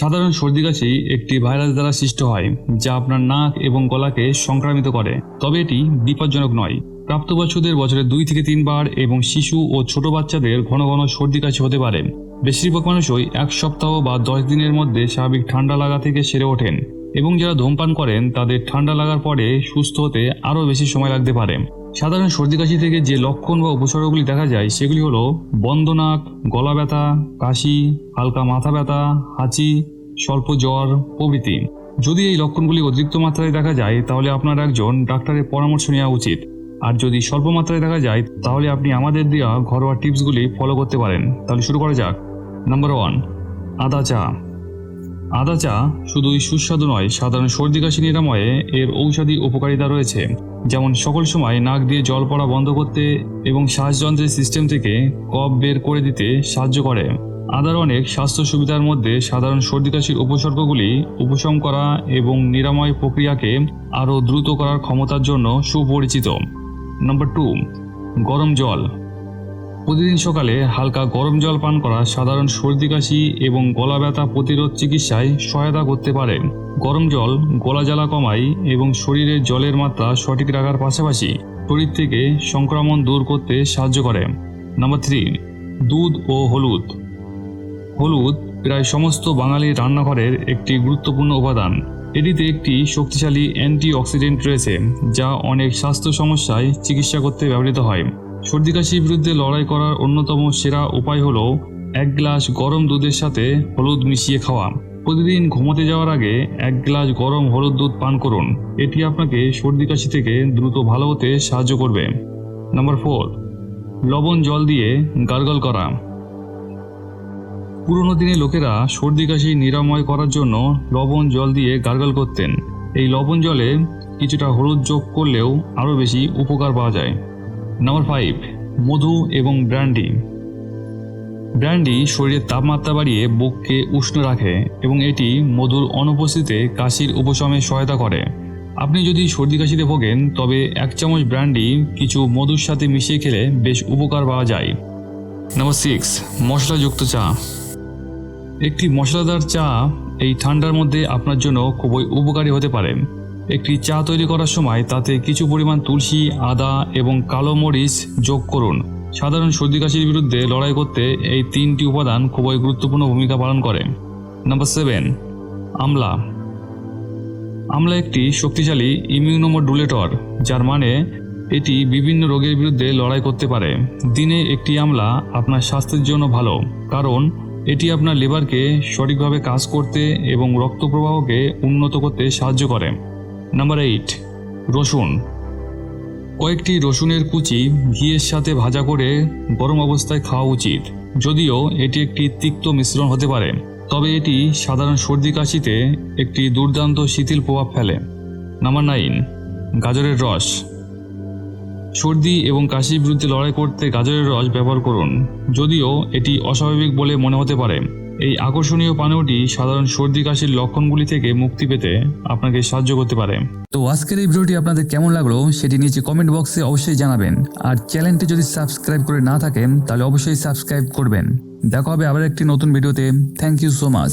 সাধারণ সর্দি কাশি একটি ভাইরাস দ্বারা সৃষ্ট হয় যা আপনার নাক এবং গলাকে সংক্রামিত করে, তবে এটি বিপজ্জনক নয়। প্রাপ্তবয়স্কদের বছরে 2 থেকে 3 বার এবং শিশু ও ছোট বাচ্চাদের ঘন ঘন সর্দি কাশি হতে পারে। বেশিরভাগ মানুষই 1 সপ্তাহ বা 10 দিনের মধ্যে স্বাভাবিক ঠান্ডা লাগা থেকে সেরে ওঠেন, এবং যারা ধূমপান করেন তাদের ঠান্ডা লাগার পরে সুস্থ হতে আরও বেশি সময় লাগতে পারে। সাধারণ সর্দি কাশি থেকে যে লক্ষণ বা উপসর্গগুলি দেখা যায় সেগুলি হলো বন্ধ নাক, গলা ব্যথা, কাশি, হালকা মাথা ব্যথা, হাঁচি, স্বল্প জ্বর প্রভৃতি। যদি এই লক্ষণগুলি অতিরিক্ত মাত্রায় দেখা যায় তাহলে আপনার একজন ডাক্তারের পরামর্শ নেওয়া উচিত। আর যদি স্বল্প মাত্রায় দেখা যায় তাহলে আপনি আমাদের দেওয়া ঘরোয়া টিপসগুলি ফলো করতে পারেন। তাহলে শুরু করা যাক। নাম্বার 1, আদা চা। আদা চা শুধুই সুস্বাদু নয়, সাধারণ সর্দি কাশি নিরাময়ে এর ঔষধি উপকারিতা রয়েছে, যেমন সকল সময় নাক দিয়ে জল পড়া বন্ধ করতে এবং শ্বাসযন্ত্রের সিস্টেম থেকে কফ বের করে দিতে সাহায্য করে। আদার অনেক স্বাস্থ্য সুবিধার মধ্যে সাধারণ সর্দি কাশির উপসর্গগুলি উপশম করা এবং নিরাময় প্রক্রিয়াকে আরও দ্রুত করার ক্ষমতার জন্য সুপরিচিত। নাম্বার 2, গরম জল। প্রতিদিন সকালে হালকা গরম জল পান করা সাধারণ সর্দি কাশি এবং গলা ব্যথা প্রতিরোধ চিকিৎসায় সহায়তা করতে পারে। গরম জল গলা জ্বালা কমায় এবং শরীরে জলের মাত্রা সঠিক রাখার পাশাপাশি শরীর থেকে সংক্রমণ দূর করতে সাহায্য করে। নাম্বার 3, দুধ ও হলুদ। হলুদ প্রায় সমস্ত বাঙালি রান্নাঘরের একটি গুরুত্বপূর্ণ উপাদান। এটিতে একটি শক্তিশালী অ্যান্টিঅক্সিডেন্ট রয়েছে যা অনেক স্বাস্থ্য সমস্যায় চিকিৎসা করতে ব্যবহৃত হয়। সর্দি কাশির বিরুদ্ধে লড়াই করার অন্যতম সেরা উপায় হলো 1 গ্লাস গরম দুধের সাথে হলুদ মিশিয়ে খাওয়া। প্রতিদিন ঘুমোতে যাওয়ার আগে 1 গ্লাস গরম হলুদ দুধ পান করুন। এটি আপনাকে সর্দি কাশি থেকে দ্রুত ভালো হতে সাহায্য করবে। নাম্বার 4, লবণ জল দিয়ে গার্গল করা। পুরনো দিনে লোকেরা সর্দি কাশি নিরাময় করার জন্য লবণ জল দিয়ে গার্গল করতেন। এই লবণ জলে কিছুটা হলুদ যোগ করলেও আরও বেশি উপকার পাওয়া যায়। নাম্বার 5, মধু এবং ব্র্যান্ডি। ব্র্যান্ডি শরীরের তাপমাত্রা বাড়িয়ে বুককে উষ্ণ রাখে এবং এটি মধুর অনুপস্থিতিতে কাশির উপশমে সহায়তা করে। আপনি যদি সর্দি কাশিতে ভোগেন তবে 1 চামচ ব্র্যান্ডি কিছু মধুর সাথে মিশিয়ে খেলে বেশ উপকার পাওয়া যায়। নাম্বার 6, মশলাযুক্ত চা। একটি মশলাদার চা এই ঠান্ডার মধ্যে আপনার জন্য খুবই উপকারী হতে পারে। একটি চা তৈরি করার সময় তাতে কিছু পরিমাণ তুলসী, আদা এবং কালো মরিচ যোগ করুন। সাধারণ সর্দি কাশির বিরুদ্ধে লড়াই করতে এই 3টি উপাদান খুবই গুরুত্বপূর্ণ ভূমিকা পালন করে। নাম্বার 7, আমলা। আমলা একটি শক্তিশালী ইমিউনোমডুলেটর, যার মানে এটি বিভিন্ন রোগের বিরুদ্ধে লড়াই করতে পারে। দিনে একটি আমলা আপনার স্বাস্থ্যের জন্য ভালো, কারণ এটি আপনার লিভারকে সঠিকভাবে কাজ করতে এবং রক্ত প্রবাহকে উন্নত করতে সাহায্য করে। নাম্বার 8, রসুন। কয়েকটি রসুনের কুচি ঘিয়ের সাথে ভাজা করে গরম অবস্থায় খাওয়া উচিত। যদিও এটি একটি তিক্ত মিশ্রণ হতে পারে, তবে এটি সাধারণ সর্দি কাশিতে একটি দুর্দান্ত শিথিল প্রভাব ফেলে। নাম্বার 9, গাজরের রস। সর্দি এবং কাশির বিরুদ্ধে লড়াই করতে গাজরের রস ব্যবহার করুন। যদিও এটি অস্বাভাবিক বলে মনে হতে পারে, এই আকর্ষণীয় পানীয়টি সাধারণ সর্দি কাশির লক্ষণগুলি থেকে মুক্তি পেতে আপনাকে সাহায্য করতে পারে। তো আজকের এই ভিডিওটি আপনাদের কেমন লাগলো সেটি নিচে কমেন্ট বক্সে অবশ্যই জানাবেন। আর চ্যানেলটি যদি সাবস্ক্রাইব করে না থাকেন তাহলে অবশ্যই সাবস্ক্রাইব করবেন। দেখা হবে আবার একটি নতুন ভিডিওতে। Thank you so much.